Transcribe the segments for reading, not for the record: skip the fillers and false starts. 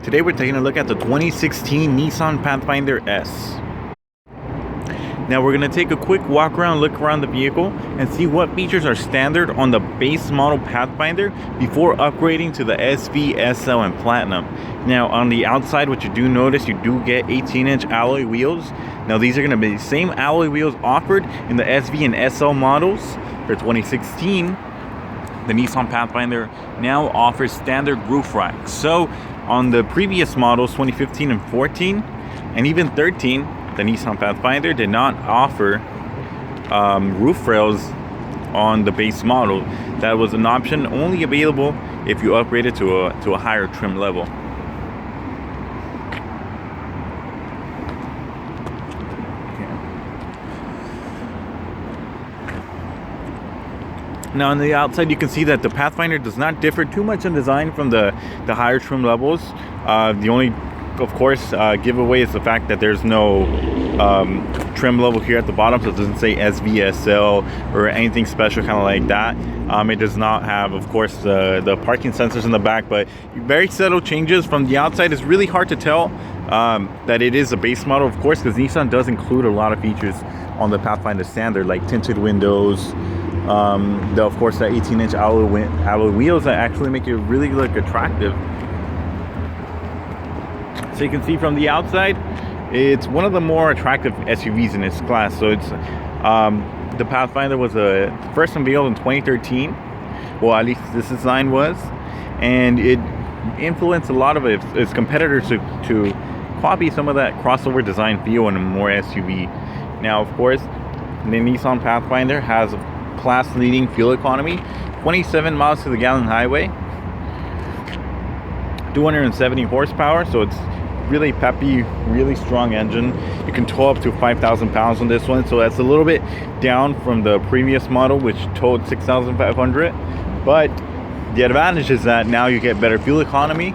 Today we're taking a look at the 2016 Nissan Pathfinder S. Now we're going to take a quick walk around, look around the vehicle, and see what features are standard on the base model Pathfinder before upgrading to the SV, SL, and Platinum. Now on the outside, what you do notice, you do get 18-inch alloy wheels. Now these are going to be the same alloy wheels offered in the SV and SL models. For 2016, the Nissan Pathfinder now offers standard roof racks. So on the previous models, 2015 and 14, and even 13, the Nissan Pathfinder did not offer roof rails on the base model. That was an option only available if you upgraded to a higher trim level. Now on the outside, you can see that the Pathfinder does not differ too much in design from the higher trim levels. The only, of course, giveaway is the fact that there's no trim level here at the bottom, so it doesn't say SVSL or anything special kind of like that. It does not have, of course, the parking sensors in the back, but very subtle changes from the outside. It's really hard to tell that it is a base model, of course, because Nissan does include a lot of features on the Pathfinder standard, like tinted windows, of course, that 18-inch alloy wheels that actually make it really look attractive. So you can see from the outside, it's one of the more attractive SUVs in its class. So it's the Pathfinder was first unveiled in 2013. Well, at least this design was, and it influenced a lot of its competitors to copy some of that crossover design feel in a more SUV. Now, of course, the Nissan Pathfinder has class-leading fuel economy, 27 miles to the gallon highway, 270 horsepower, so it's really peppy, really strong engine. You can tow up to 5,000 pounds on this one, so that's a little bit down from the previous model, which towed 6,500. But the advantage is that now you get better fuel economy.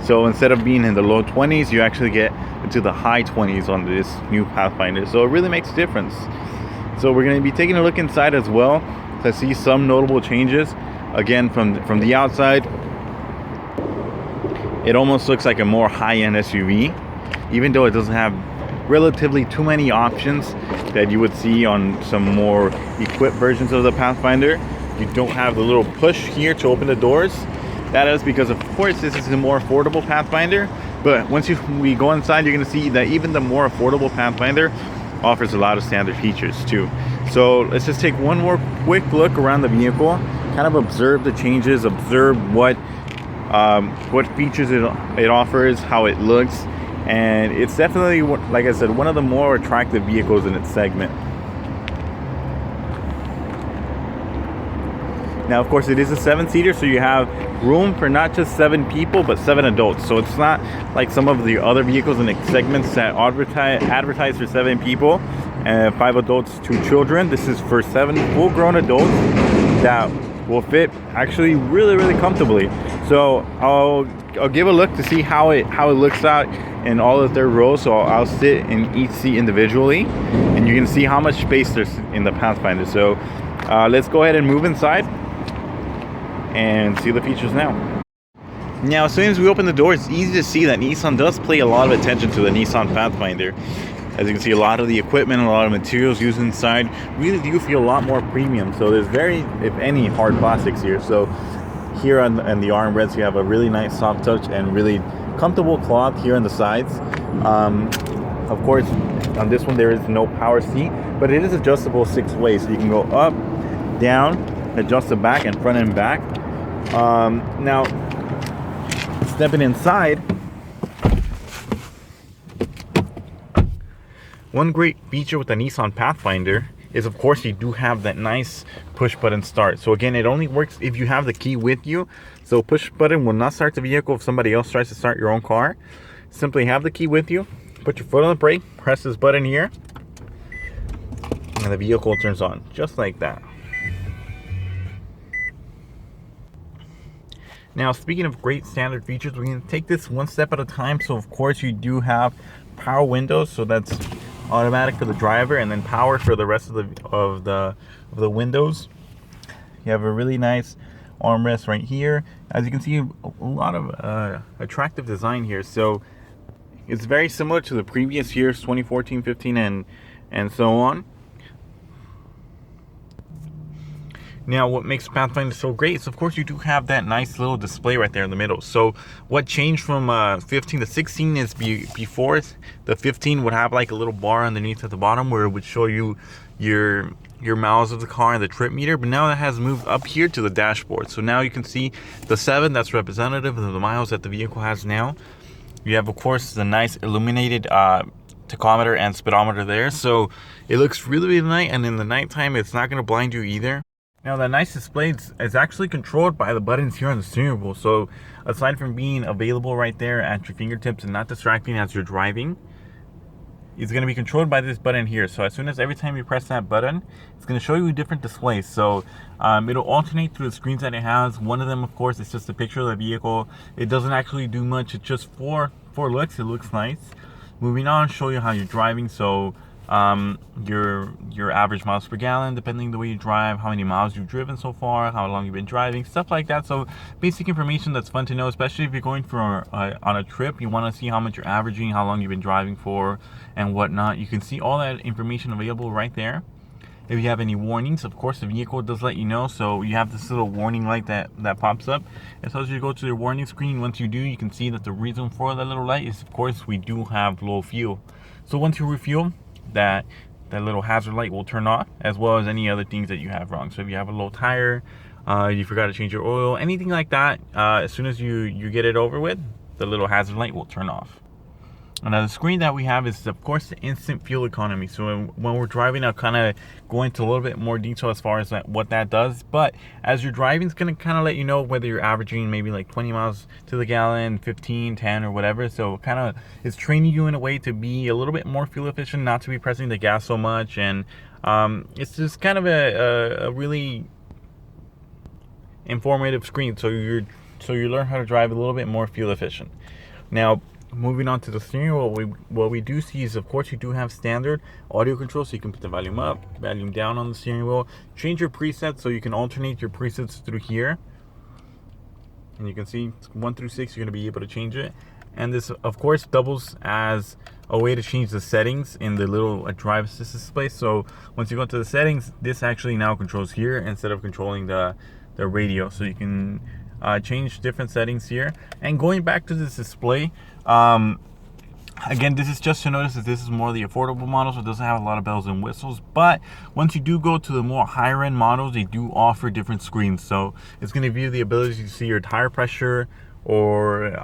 So instead of being in the low 20s, you actually get into the high 20s on this new Pathfinder. So it really makes a difference. So we're going to be taking a look inside as well to see some notable changes. Again, from the outside, it almost looks like a more high-end SUV, even though it doesn't have relatively too many options that you would see on some more equipped versions of the Pathfinder. You don't have the little push here to open the doors. That is because, of course, this is a more affordable Pathfinder. But once we go inside, you're going to see that even the more affordable Pathfinder offers a lot of standard features too. So let's just take one more quick look around the vehicle, kind of observe the changes, observe what features it offers, how it looks, and it's definitely, like I said, one of the more attractive vehicles in its segment. Now, of course, it is a 7-seater, so you have room for not just 7 people, but 7 adults. So it's not like some of the other vehicles in the segments that advertise for 7 people and 5 adults, 2 children. This is for 7 full-grown adults that will fit actually really comfortably. So I'll give a look to see how it looks out in all of their rows. So I'll sit in each seat individually, and you can see how much space there's in the Pathfinder. So let's go ahead and move inside and see the features now. Now, as soon as we open the door, it's easy to see that Nissan does pay a lot of attention to the Nissan Pathfinder. As you can see, a lot of the equipment, a lot of materials used inside really do feel a lot more premium. So there's very, if any, hard plastics here. So here on the armrests, you have a really nice soft touch and really comfortable cloth here on the sides. Of course, on this one there is no power seat, but it is adjustable 6 ways. So you can go up, down, adjust the back and front and back. Now, stepping inside, one great feature with the Nissan Pathfinder is, of course, you do have that nice push button start. So again, it only works if you have the key with you. So push button will not start the vehicle if somebody else tries to start your own car. Simply have the key with you, put your foot on the brake, press this button here, and the vehicle turns on, just like that. Now, speaking of great standard features, we're going to take this one step at a time. So of course you do have power windows, so that's automatic for the driver, and then power for the rest of the windows. You have a really nice armrest right here. As you can see, a lot of attractive design here. So it's very similar to the previous years, 2014, 15, and so on. Now, what makes Pathfinder so great is, of course, you do have that nice little display right there in the middle. So what changed from 15 to 16 is before the 15 would have like a little bar underneath at the bottom where it would show you your miles of the car and the trip meter, but now that has moved up here to the dashboard. So now you can see the 7 that's representative of the miles that the vehicle has now. You have, of course, the nice illuminated tachometer and speedometer there, so it looks really, really nice, and in the nighttime it's not going to blind you either. Now, that nice display is actually controlled by the buttons here on the steering wheel. So aside from being available right there at your fingertips and not distracting as you're driving, it's going to be controlled by this button here. So as soon as every time you press that button, it's going to show you different displays. So it'll alternate through the screens that it has. One of them, of course, is just a picture of the vehicle. It doesn't actually do much. It's just for looks. It looks nice. Moving on, show you how you're driving. So your average miles per gallon, depending the way you drive, how many miles you've driven so far, how long you've been driving, stuff like that. So basic information that's fun to know, especially if you're going for on a trip. You want to see how much you're averaging, how long you've been driving for, and whatnot. You can see all that information available right there. If you have any warnings, of course, the vehicle does let you know. So you have this little warning light that pops up. It tells you to go to your warning screen. Once you do, you can see that the reason for that little light is, of course, we do have low fuel. So once you refuel, that little hazard light will turn off, as well as any other things that you have wrong. So if you have a low tire, you forgot to change your oil, anything like that, as soon as you get it over with, the little hazard light will turn off. Another screen that we have is, of course, the instant fuel economy. So when we're driving, I'll kind of go into a little bit more detail as far as what that does. But as you're driving, it's going to kind of let you know whether you're averaging maybe like 20 miles to the gallon, 15, 10, or whatever. So kind of it's training you in a way to be a little bit more fuel efficient, not to be pressing the gas so much. And it's just kind of a really informative screen. So you learn how to drive a little bit more fuel efficient. Now, moving on to the steering wheel, what we do see is, of course, you do have standard audio control, so you can put the volume up, volume down on the steering wheel. Change your presets, so you can alternate your presets through here. And you can see 1 through 6, you're going to be able to change it. And this, of course, doubles as a way to change the settings in the little drive assist display. So once you go to the settings, this actually now controls here instead of controlling the radio. So you can change different settings here. And going back to this display, again, this is just to notice that this is more the affordable model, so it doesn't have a lot of bells and whistles. But once you do go to the more higher end models, they do offer different screens. So it's going to give you the ability to see your tire pressure, or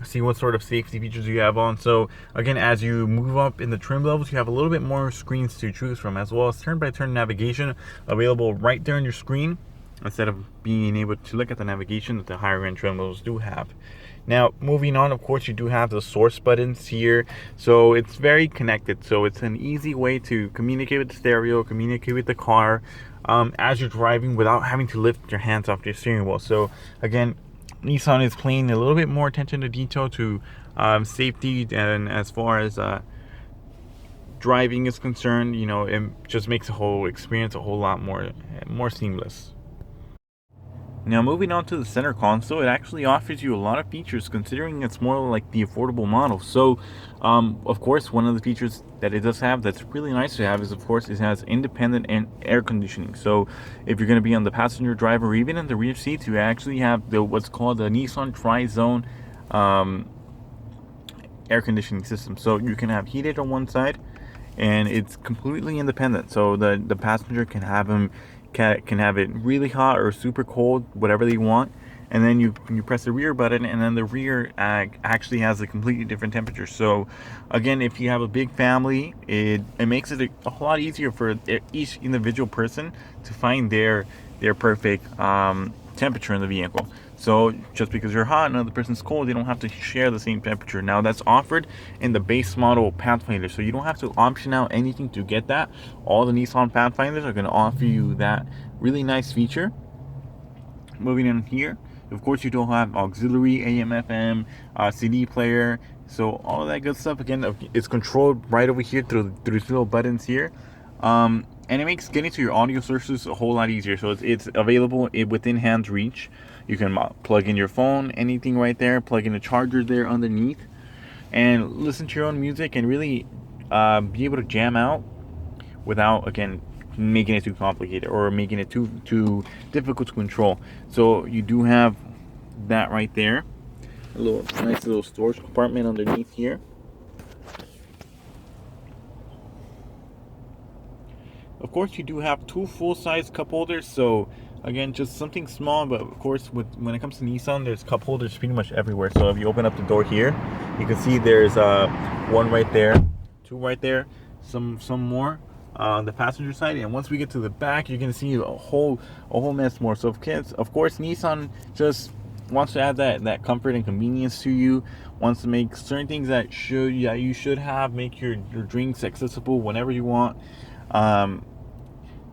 see what sort of safety features you have on. So again, as you move up in the trim levels, you have a little bit more screens to choose from, as well as turn-by-turn navigation available right there on your screen, instead of being able to look at the navigation that the higher end trim levels do have. Now, moving on, of course, you do have the source buttons here. So it's very connected. So it's an easy way to communicate with the stereo, communicate with the car as you're driving without having to lift your hands off your steering wheel. So again, Nissan is paying a little bit more attention to detail to safety, and as far as driving is concerned, you know, it just makes the whole experience a whole lot more seamless. Now, moving on to the center console, it actually offers you a lot of features, considering it's more like the affordable model. So, of course, one of the features that it does have that's really nice to have is, of course, it has independent air conditioning. So if you're going to be on the passenger, driver, or even in the rear seats, you actually have what's called the Nissan Tri-Zone air conditioning system. So you can have heated on one side, and it's completely independent. So the passenger can have it really hot or super cold, whatever they want, and then you press the rear button, and then the rear actually has a completely different temperature. So again, if you have a big family, it makes it a whole lot easier for each individual person to find their perfect temperature in the vehicle. So just because you're hot and another person's cold, they don't have to share the same temperature. Now, that's offered in the base model Pathfinder, so you don't have to option out anything to get that. All the Nissan Pathfinders are going to offer you that really nice feature. Moving in here, of course, you don't have auxiliary, AM, FM, CD player, so all of that good stuff. Again, it's controlled right over here through these little buttons here. and it makes getting to your audio sources a whole lot easier. So it's available within hand's reach. You can plug in your phone, anything right there, plug in a charger there underneath, and listen to your own music and really be able to jam out without, again, making it too complicated or making it too difficult to control. So you do have that right there, a nice little storage compartment underneath here. Of course, you do have 2 full-size cup holders, so again, just something small, but of course, when it comes to Nissan, there's cup holders pretty much everywhere. So if you open up the door here, you can see there's 1 right there, 2 right there, some more on the passenger side, and once we get to the back, you can see a whole mess more. So of course, Nissan just wants to add that comfort and convenience to you, wants to make certain things that you should have, make your drinks accessible whenever you want.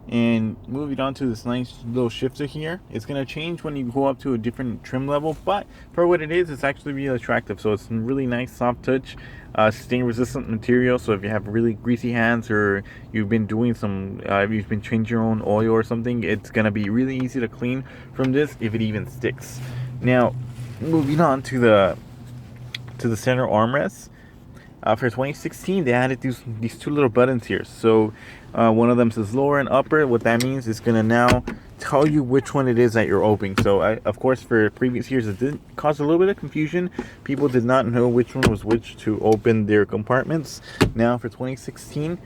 And moving on to this nice little shifter here, it's going to change when you go up to a different trim level, but for what it is, it's actually really attractive. So it's really nice soft touch, stain resistant material. So if you have really greasy hands, or you've been doing you've been changing your own oil or something, it's going to be really easy to clean from this, if it even sticks. Now moving on to the center armrest. For 2016, they added these 2 little buttons here. So one of them says lower and upper. What that means is going to now tell you which one it is that you're opening. So of course, for previous years, it did cause a little bit of confusion. People did not know which one was which to open their compartments. Now for 2016,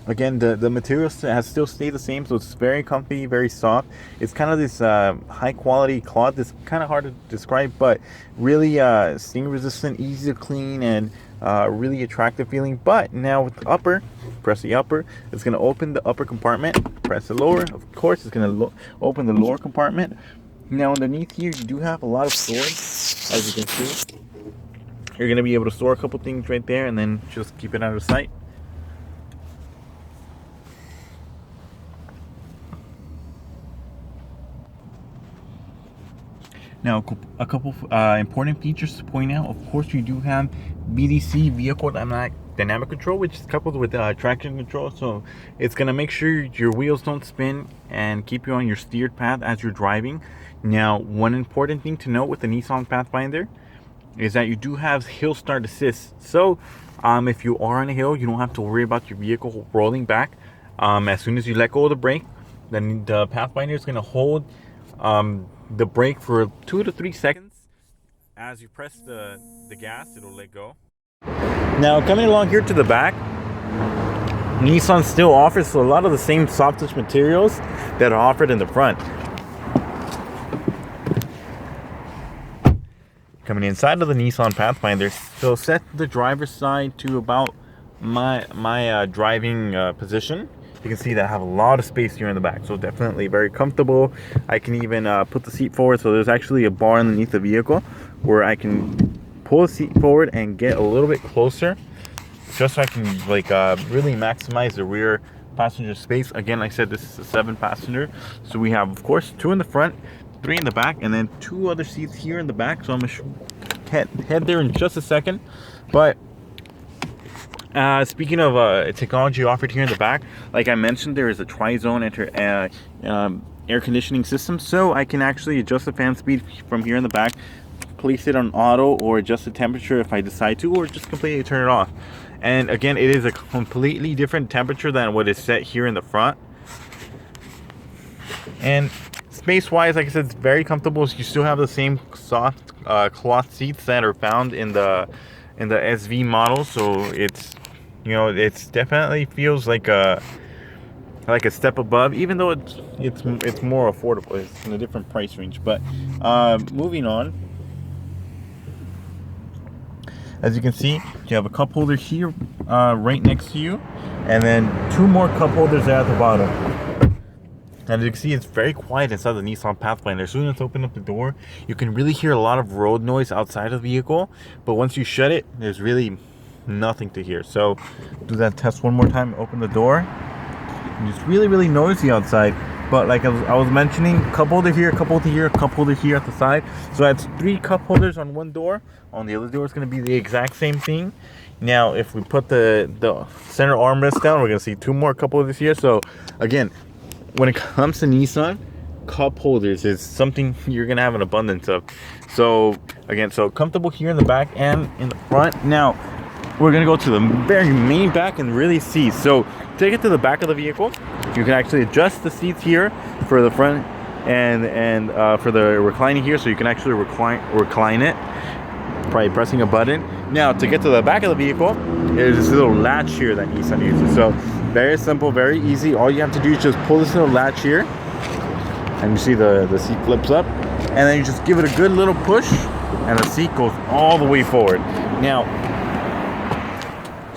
again, the material has still stayed the same, so it's very comfy, very soft. It's kind of this high quality cloth. It's kind of hard to describe, but really stain resistant, easy to clean, and really attractive feeling. But now with the upper, press the upper, it's going to open the upper compartment. Press the lower, of course, it's going to open the lower compartment. Now underneath here, you do have a lot of storage, as you can see. You're going to be able to store a couple things right there, and then just keep it out of sight. Now, a couple important features to point out. Of course, you do have VDC, vehicle dynamic control, which is coupled with traction control. So it's going to make sure your wheels don't spin and keep you on your steered path as you're driving. Now, one important thing to note with the Nissan Pathfinder is that you do have hill start assist. So if you are on a hill, you don't have to worry about your vehicle rolling back. As soon as you let go of the brake, then the Pathfinder is going to hold the brake for 2 to 3 seconds. As you press the gas, it'll let go. Now coming along here to the back, Nissan still offers a lot of the same soft touch materials that are offered in the front. Coming inside of the Nissan Pathfinder, so set the driver's side to about my driving position. You can see that I have a lot of space here in the back, so definitely very comfortable. I can even put the seat forward, so there's actually a bar underneath the vehicle where I can pull the seat forward and get a little bit closer, just so I can really maximize the rear passenger space. Again, like I said, this is a 7-passenger, so we have, of course, 2 in the front, 3 in the back, and then 2 other seats here in the back. So I'm gonna head there in just a second. But speaking of technology offered here in the back, like I mentioned, there is a tri-zone air conditioning system, so I can actually adjust the fan speed from here in the back, place it on auto, or adjust the temperature if I decide to, or just completely turn it off. And again, it is a completely different temperature than what is set here in the front. And space wise, like I said, it's very comfortable. You still have the same soft cloth seats that are found in the SV model, so it's, it's definitely feels like a step above, even though it's more affordable. It's in a different price range. But moving on, as you can see, you have a cup holder here right next to you, and then 2 more cup holders there at the bottom. And as you can see, it's very quiet inside the Nissan Pathfinder. As soon as you open up the door, you can really hear a lot of road noise outside of the vehicle, but once you shut it, there's really nothing to hear. So do that test one more time. Open the door, and it's really noisy outside. but like I was mentioning, cup holder here, cup holder here, cup holder here at the side. So that's 3 cup holders on one door. On the other door is going to be the exact same thing. Now if we put the center armrest down, we're going to see 2 more cup holders here. So again, when it comes to Nissan, cup holders is something you're going to have an abundance of. So again, so comfortable here in the back and in the front. Now we're going to go to the very main back and really see. So to get to the back of the vehicle, you can actually adjust the seats here for the front and for the reclining here, so you can actually recline it by pressing a button. Now to get to the back of the vehicle, there's this little latch here that Nissan uses. So very simple, very easy. All you have to do is just pull this little latch here, and you see the seat flips up, and then you just give it a good little push, and the seat goes all the way forward. Now,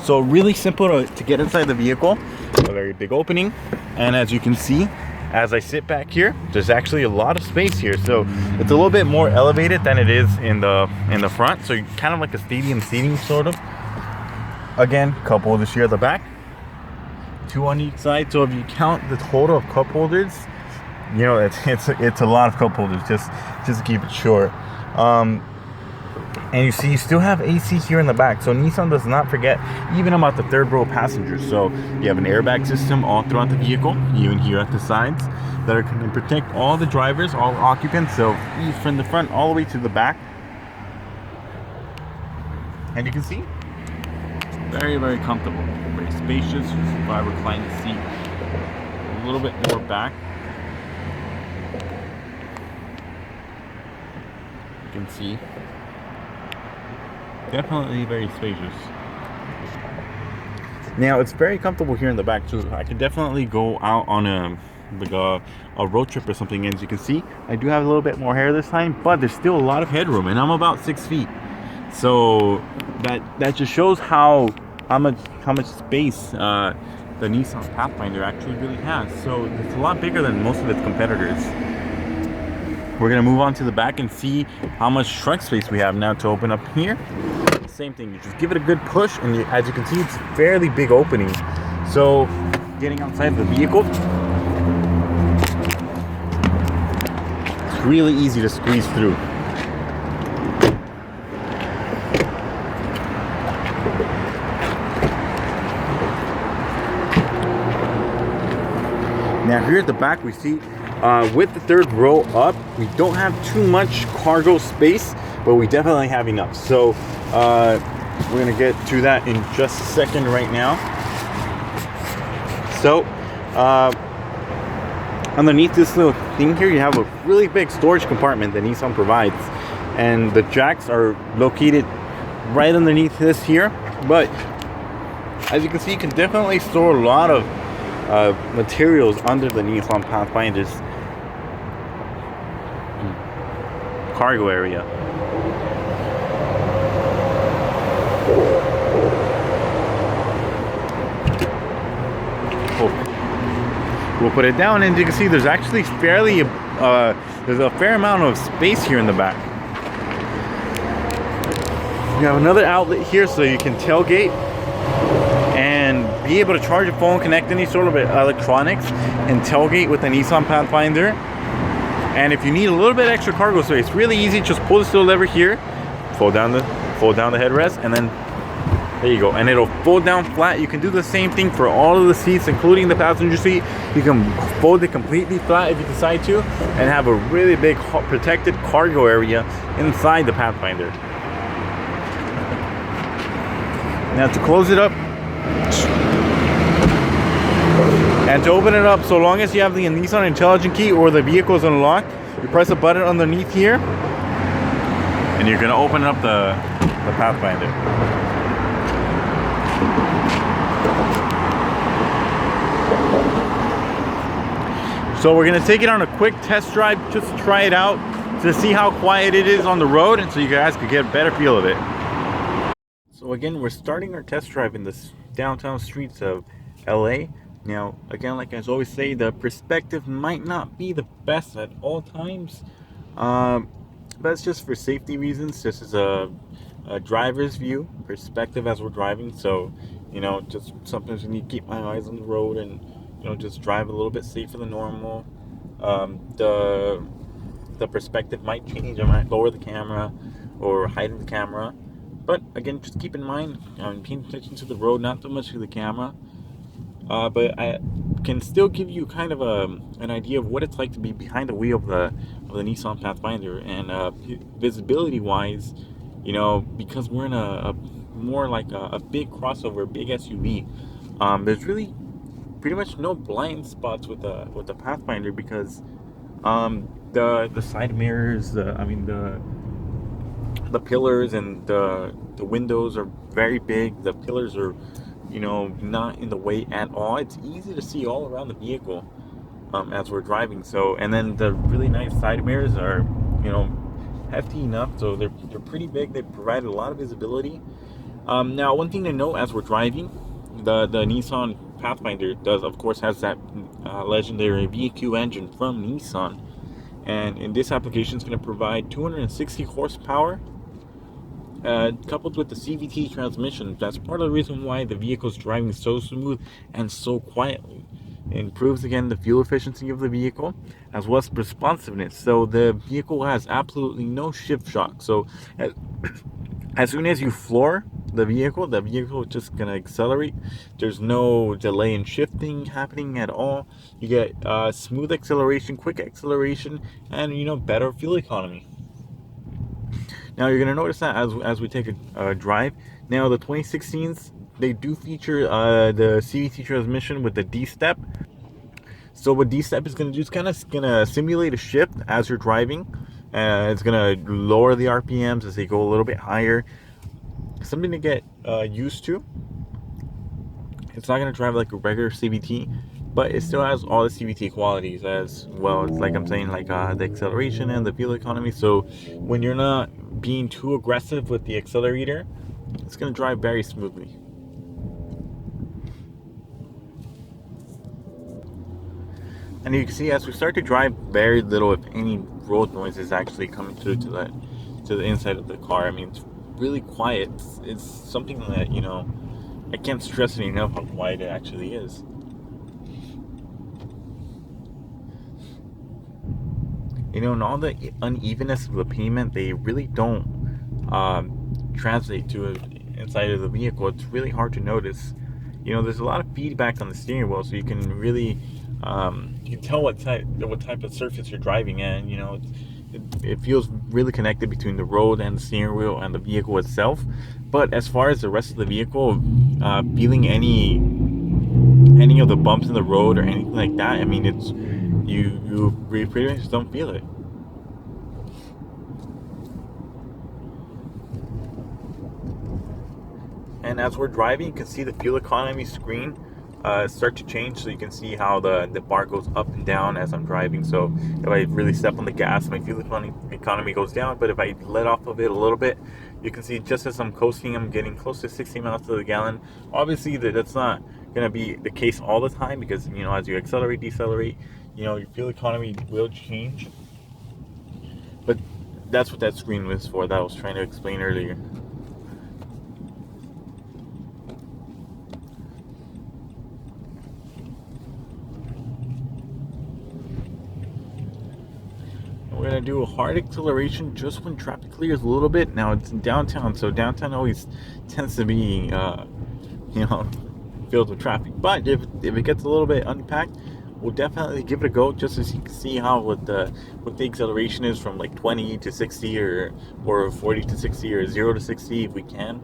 so really simple to get inside the vehicle. A very big opening, and as you can see, as I sit back here, there's actually a lot of space here. So it's a little bit more elevated than it is in the front. So you're kind of like a stadium seating sort of. Again, cup holders here at the back, 2 on each side. So if you count the total of cup holders, you know, it's a lot of cup holders. Just to keep it short. And you see, you still have AC here in the back. So Nissan does not forget even about the 3rd row passengers. So you have an airbag system all throughout the vehicle, even here at the sides, that are going to protect all the drivers, all occupants. So from the front all the way to the back. And you can see, very, very comfortable, very spacious. If I recline the seat a little bit more back, you can see. Definitely very spacious. Now it's very comfortable here in the back, so I could definitely go out on a road trip or something. As you can see, I do have a little bit more hair this time, but there's still a lot of headroom, and I'm about 6 feet. So that just shows how much space the Nissan Pathfinder actually really has. So it's a lot bigger than most of its competitors. We're gonna move on to the back and see how much trunk space we have now to open up here. Same thing, you just give it a good push, and as you can see, it's a fairly big opening. So getting outside the vehicle, it's really easy to squeeze through. Now here at the back, we see with the 3rd row up, we don't have too much cargo space, but we definitely have enough. So we're gonna get to that in just a second right now. So underneath this little thing here, you have a really big storage compartment that Nissan provides, and the jacks are located right underneath this here. But as you can see, you can definitely store a lot of materials under the Nissan Pathfinder's cargo area. We'll put it down, and you can see there's actually there's a fair amount of space here in the back. You have another outlet here, so you can tailgate and be able to charge your phone, connect any sort of electronics, and tailgate with the Nissan Pathfinder. And if you need a little bit extra cargo space, really easy, just pull this little lever here, fold down the headrest, and then there you go, and it'll fold down flat. You can do the same thing for all of the seats, including the passenger seat. You can fold it completely flat if you decide to, and have a really big protected cargo area inside the Pathfinder. Now to close it up, and to open it up, so long as you have the Nissan Intelligent Key or the vehicle is unlocked, you press a button underneath here, and you're going to open up the Pathfinder. So we're going to take it on a quick test drive just to try it out, to see how quiet it is on the road, and so you guys could get a better feel of it. So again, we're starting our test drive in the downtown streets of LA. Now, again, like I always say, the perspective might not be the best at all times, but it's just for safety reasons. This is a driver's view perspective as we're driving. So, you know, just sometimes you need to keep my eyes on the road and, you know, just drive a little bit safer than normal. The perspective might change. I might lower the camera or hide the camera. But again, just keep in mind, I'm paying attention to the road, not so much to the camera. But I can still give you kind of an idea of what it's like to be behind the wheel of the Nissan Pathfinder. And visibility wise, you know, because we're in a more like a big crossover, big SUV, there's really pretty much no blind spots with the Pathfinder, because the side mirrors, the pillars and the windows are very big. The pillars are, you know, not in the way at all. It's easy to see all around the vehicle as we're driving. So, and then the really nice side mirrors are, you know, hefty enough, so they're pretty big. They provide a lot of visibility. Now, one thing to note as we're driving, the Nissan Pathfinder does, of course, has that legendary VQ engine from Nissan, and in this application, it's going to provide 260 horsepower. Coupled with the CVT transmission. That's part of the reason why the vehicle's driving so smooth and so quietly. It improves again the fuel efficiency of the vehicle, as well as responsiveness. So the vehicle has absolutely no shift shock. So as soon as you floor the vehicle is just gonna accelerate. There's no delay in shifting happening at all. You get smooth acceleration, quick acceleration, and, you know, better fuel economy. Now you're gonna notice that as we take a drive. Now the 2016s, they do feature the CVT transmission with the D-step. So what D-step is gonna do is kind of gonna simulate a shift as you're driving. It's gonna lower the RPMs as they go a little bit higher. Something to get used to. It's not gonna drive like a regular CVT, but it still has all the CVT qualities as well. It's like I'm saying, like the acceleration and the fuel economy. So when you're not being too aggressive with the accelerator, it's going to drive very smoothly. And you can see as we start to drive, very little, if any, road noise is actually coming through to the inside of the car. I mean, it's really quiet. It's something that, you know, I can't stress it enough how quiet it actually is. You know, and all the unevenness of the pavement, they really don't translate to it inside of the vehicle. It's really hard to notice. You know, there's a lot of feedback on the steering wheel, so you can really you can tell what type of surface you're driving in. You know, it feels really connected between the road and the steering wheel and the vehicle itself. But as far as the rest of the vehicle, feeling any of the bumps in the road or anything like that, I mean, it's you pretty much don't feel it. And as we're driving, you can see the fuel economy screen start to change, so you can see how the bar goes up and down as I'm driving. So if I really step on the gas, my fuel economy goes down, but if I let off of it a little bit, you can see just as I'm coasting, I'm getting close to 60 miles to the gallon. Obviously that's not going to be the case all the time, because, you know, as you accelerate, decelerate, you know, your fuel economy will change. But that's what that screen was for, that I was trying to explain earlier. We're gonna do a hard acceleration just when traffic clears a little bit. Now it's in downtown, so downtown always tends to be, you know, filled with traffic. But if it gets a little bit unpacked, we'll definitely give it a go, just so you can see how what the acceleration is from like 20 to 60 or 40 to 60 or 0 to 60 if we can.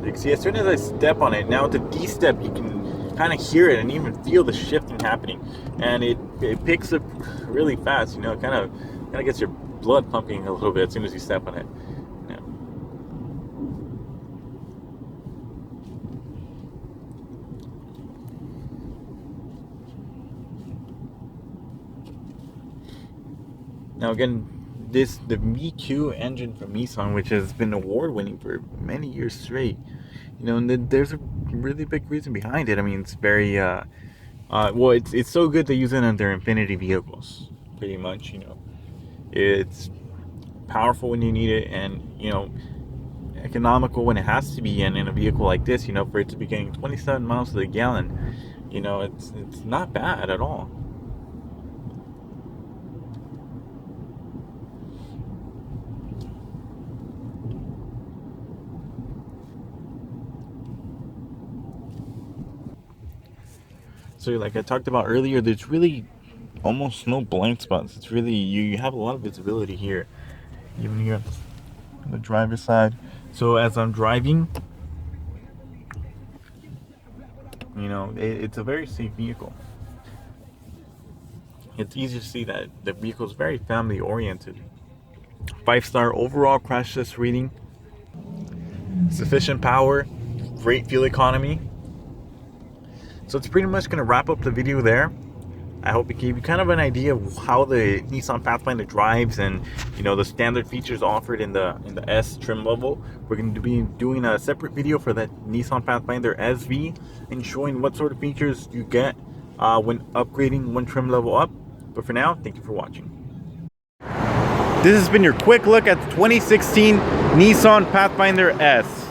You can see as soon as I step on it, now with the D-step, you can kind of hear it and even feel the shifting happening, and it picks up really fast. You know, it kind of gets your blood pumping a little bit as soon as you step on it. Yeah. Now again, the VQ engine from Nissan, which has been award winning for many years straight, You know, and there's a really big reason behind it. I mean, it's very well, it's so good to use it on their Infinity vehicles, pretty much. You know, it's powerful when you need it, and you know, economical when it has to be. And in a vehicle like this, you know, for it to be getting 27 miles to the gallon, you know, it's not bad at all. So like I talked about earlier, there's really almost no blind spots. It's really, you have a lot of visibility here, even here on the driver's side. So as I'm driving, you know, it's a very safe vehicle. It's easy to see that the vehicle is very family oriented. 5-star overall crash test rating, sufficient power, great fuel economy. So it's pretty much going to wrap up the video there. I hope it gave you kind of an idea of how the Nissan Pathfinder drives, and you know, the standard features offered in the S trim level. We're going to be doing a separate video for that Nissan Pathfinder SV and showing what sort of features you get when upgrading one trim level up. But for now, thank you for watching. This has been your quick look at the 2016 Nissan Pathfinder S.